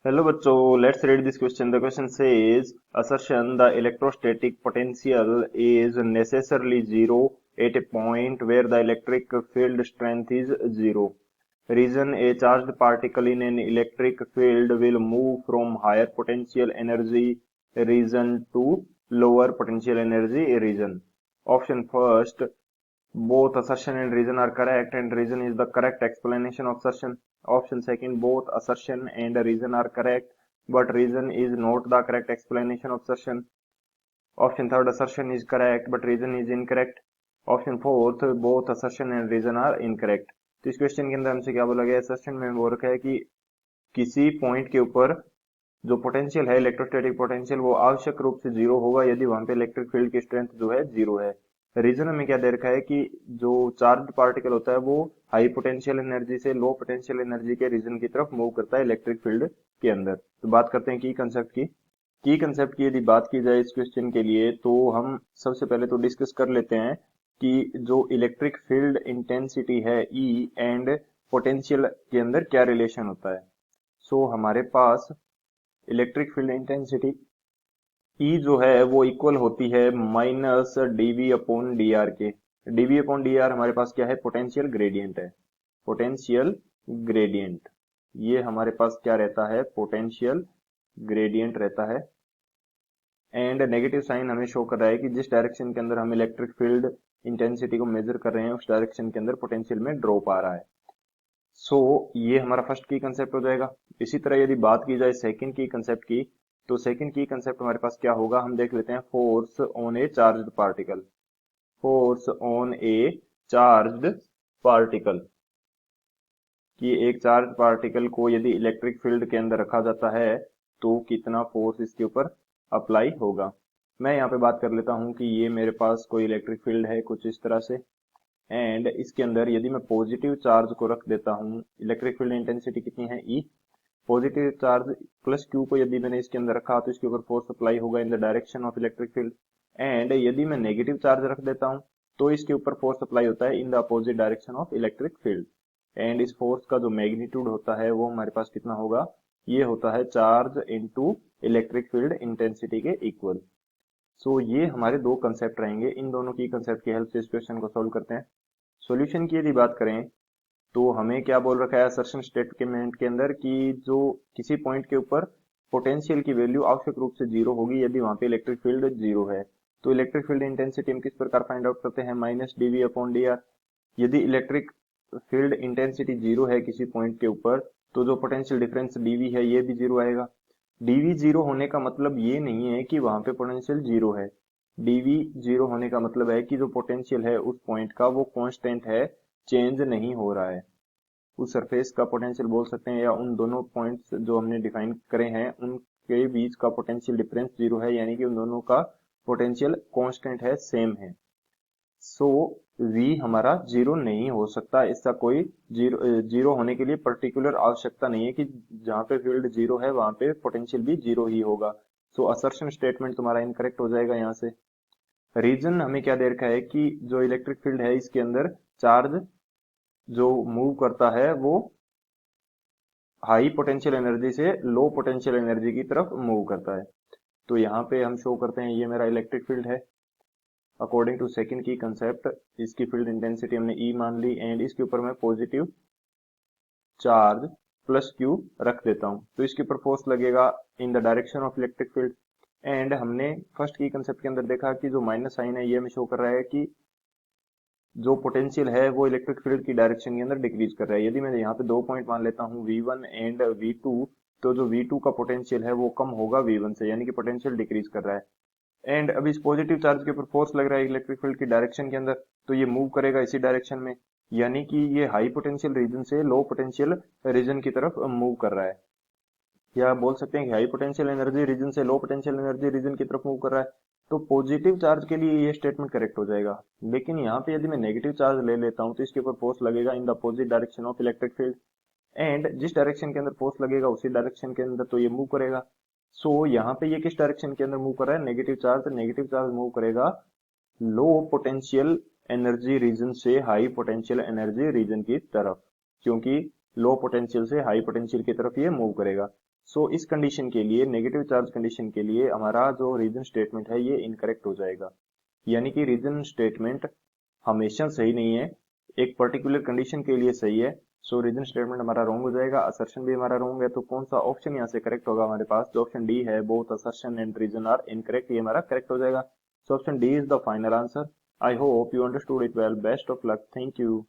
Hello बच्चों, let's read this question. The question says, assertion the electrostatic potential is necessarily zero at a point where the electric field strength is zero. Reason: a charged particle in an electric field will move from higher potential energy region to lower potential energy region. Option first, both assertion and reason are correct, and reason is the correct explanation of assertion. Option second, both assertion and reason are correct, but reason is not the correct explanation of assertion. Option third, assertion is correct, but reason is incorrect. Option fourth, both assertion and reason are incorrect. तो इस question के अंदर हमसे क्या बोला गया है, assertion में बोल रखा है कि किसी पॉइंट के ऊपर जो पोटेंशियल है, इलेक्ट्रोस्टैटिक पोटेंशियल, वो आवश्यक रूप से जीरो होगा यदि वहां पे इलेक्ट्रिक फील्ड की स्ट्रेंथ जो है जीरो है। रीजन हमें क्या दे रखा है कि जो चार्ज पार्टिकल होता है वो हाई पोटेंशियल एनर्जी से लो पोटेंशियल एनर्जी के रीजन की तरफ मूव करता है इलेक्ट्रिक फील्ड के अंदर। तो बात करते हैं की कंसेप्ट की यदि बात की जाए इस क्वेश्चन के लिए, तो हम सबसे पहले तो डिस्कस कर लेते हैं कि जो इलेक्ट्रिक फील्ड इंटेंसिटी है ई एंड पोटेंशियल के अंदर क्या रिलेशन होता है। हमारे पास इलेक्ट्रिक फील्ड इंटेंसिटी ई जो है वो इक्वल होती है minus dV upon d r के। डीवी अपॉन डी आर हमारे पास क्या है, पोटेंशियल ग्रेडियंट है। पोटेंशियल ग्रेडियंट, ये हमारे पास क्या रहता है, पोटेंशियल ग्रेडियंट रहता है। एंड नेगेटिव साइन हमें शो कर रहा है कि जिस डायरेक्शन के अंदर हम इलेक्ट्रिक फील्ड इंटेंसिटी को मेजर कर रहे हैं उस डायरेक्शन के अंदर पोटेंशियल में ड्रॉप आ रहा है। ये हमारा फर्स्ट की कंसेप्ट हो जाएगा। इसी तरह यदि बात की जाए सेकंड की कंसेप्ट की, तो सेकंड की कंसेप्ट हमारे पास क्या होगा, हम देख लेते हैं। Force on A charged particle, force on A charged particle, कि एक चार्ज पार्टिकल को यदि इलेक्ट्रिक फील्ड के अंदर रखा जाता है तो कितना फोर्स इसके ऊपर अप्लाई होगा। मैं यहाँ पे बात कर लेता हूँ कि ये मेरे पास कोई इलेक्ट्रिक फील्ड है कुछ इस तरह से, एंड इसके अंदर यदि मैं पॉजिटिव चार्ज को रख देता हूँ, इलेक्ट्रिक फील्ड इंटेंसिटी कितनी है, ई। पॉजिटिव चार्ज प्लस क्यू को यदि मैंने इसके अंदर रखा तो इसके ऊपर फोर्स अप्लाई होगा in the direction of electric field. And यदि मैं नेगेटिव चार्ज रख देता हूँ तो इसके ऊपर फोर्स अप्लाई होता है in the opposite direction of electric field. And इस फोर्स का जो मैग्नीट्यूड होता है वो हमारे पास कितना होगा, ये होता है charge into electric field intensity के इक्वल। ये हमारे दो कंसेप्ट रहेंगे, इन दोनों की कंसेप्ट की हेल्प से इस क्वेश्चन को सॉल्व करते हैं। सॉल्यूशन की यदि बात करें तो हमें क्या बोल रखा है असर्शन स्टेटमेंट के अंदर कि जो किसी पॉइंट के ऊपर पोटेंशियल की वैल्यू आवश्यक रूप से जीरो होगी यदि वहां पे इलेक्ट्रिक फील्ड जीरो है। तो इलेक्ट्रिक फील्ड इंटेंसिटी हम किस प्रकार फाइंड आउट करते हैं, minus dV upon d r. यदि इलेक्ट्रिक फील्ड इंटेंसिटी जीरो है किसी पॉइंट के ऊपर, तो जो पोटेंशियल डिफरेंस डीवी है ये भी जीरो आएगा। डीवी जीरो होने का मतलब ये नहीं है कि वहां पे पोटेंशियल जीरो है। डीवी जीरो होने का मतलब है कि जो पोटेंशियल है उस पॉइंट का वो कांस्टेंट है, चेंज नहीं हो रहा है। उस सरफेस का पोटेंशियल बोल सकते हैं, या उन दोनों पॉइंट्स जो हमने डिफाइन करे हैं उनके बीच का पोटेंशियल डिफरेंस जीरो है, यानी कि उन दोनों का पोटेंशियल कांस्टेंट है, सेम है। सो v हमारा जीरो नहीं हो सकता। इसका कोई जीरो होने के लिए पर्टिकुलर आवश्यकता नहीं है कि जहां पे फील्ड जीरो है वहां पे पोटेंशियल भी जीरो ही होगा। असर्शन स्टेटमेंट तुम्हारा इनकरेक्ट हो जाएगा यहाँ से। रीजन हमें क्या दे रखा है कि जो इलेक्ट्रिक फील्ड है इसके अंदर चार्ज जो मूव करता है वो हाई पोटेंशियल एनर्जी से लो पोटेंशियल एनर्जी की तरफ मूव करता है। तो यहाँ पे हम शो करते हैं ये मेरा इलेक्ट्रिक फील्ड है। अकॉर्डिंग टू सेकंड की कंसेप्ट इसकी फील्ड इंटेंसिटी हमने ई मान ली, एंड इसके ऊपर मैं पॉजिटिव चार्ज प्लस क्यू रख देता हूं तो इसके ऊपर फोर्स लगेगा in the direction of electric field. And हमने फर्स्ट की कंसेप्ट के अंदर देखा कि जो माइनस साइन है ये हमें शो कर रहा है कि जो पोटेंशियल है वो इलेक्ट्रिक फील्ड की डायरेक्शन के अंदर डिक्रीज कर रहा है। यदि मैं यहाँ पे दो पॉइंट मान लेता हूँ V1 एंड V2, तो जो V2 का पोटेंशियल है वो कम होगा V1 से, यानी कि पोटेंशियल डिक्रीज कर रहा है। एंड अब इस पॉजिटिव चार्ज के ऊपर फोर्स लग रहा है इलेक्ट्रिक फील्ड की डायरेक्शन के अंदर, तो ये मूव करेगा इसी डायरेक्शन में, यानी कि ये हाई पोटेंशियल रीजन से लो पोटेंशियल रीजन की तरफ मूव कर रहा है। या बोल सकते हैं कि हाई पोटेंशियल एनर्जी रीजन से लो पोटेंशियल एनर्जी रीजन की तरफ मूव कर रहा है। तो पॉजिटिव चार्ज के लिए ये स्टेटमेंट करेक्ट हो जाएगा। लेकिन यहाँ पे यदि मैं नेगेटिव चार्ज ले लेता हूँ तो इसके ऊपर फोर्स लगेगा in the opposite direction of electric field, and जिस डायरेक्शन के अंदर फोर्स लगेगा उसी डायरेक्शन के अंदर तो ये मूव करेगा। यहाँ पे ये किस डायरेक्शन के अंदर मूव कर रहा है, नेगेटिव चार्ज। तो नेगेटिव चार्ज मूव करेगा लो पोटेंशियल एनर्जी रीजन से हाई पोटेंशियल एनर्जी रीजन की तरफ, क्योंकि लो पोटेंशियल से हाई पोटेंशियल की तरफ ये मूव करेगा। सो इस कंडीशन के लिए, नेगेटिव चार्ज कंडीशन के लिए, हमारा जो रीजन स्टेटमेंट है ये इनकरेक्ट हो जाएगा। यानी कि रीजन स्टेटमेंट हमेशा सही नहीं है, एक पर्टिकुलर कंडीशन के लिए सही है। सो रीजन स्टेटमेंट हमारा रॉन्ग हो जाएगा, असर्शन भी हमारा रॉन्ग है। तो कौन सा ऑप्शन यहाँ से करेक्ट होगा हमारे पास? जो ऑप्शन डी है, both assertion and reason are incorrect, ये हमारा करेक्ट हो जाएगा। So option D is the final answer. I hope you understood it well. Best of luck. Thank you.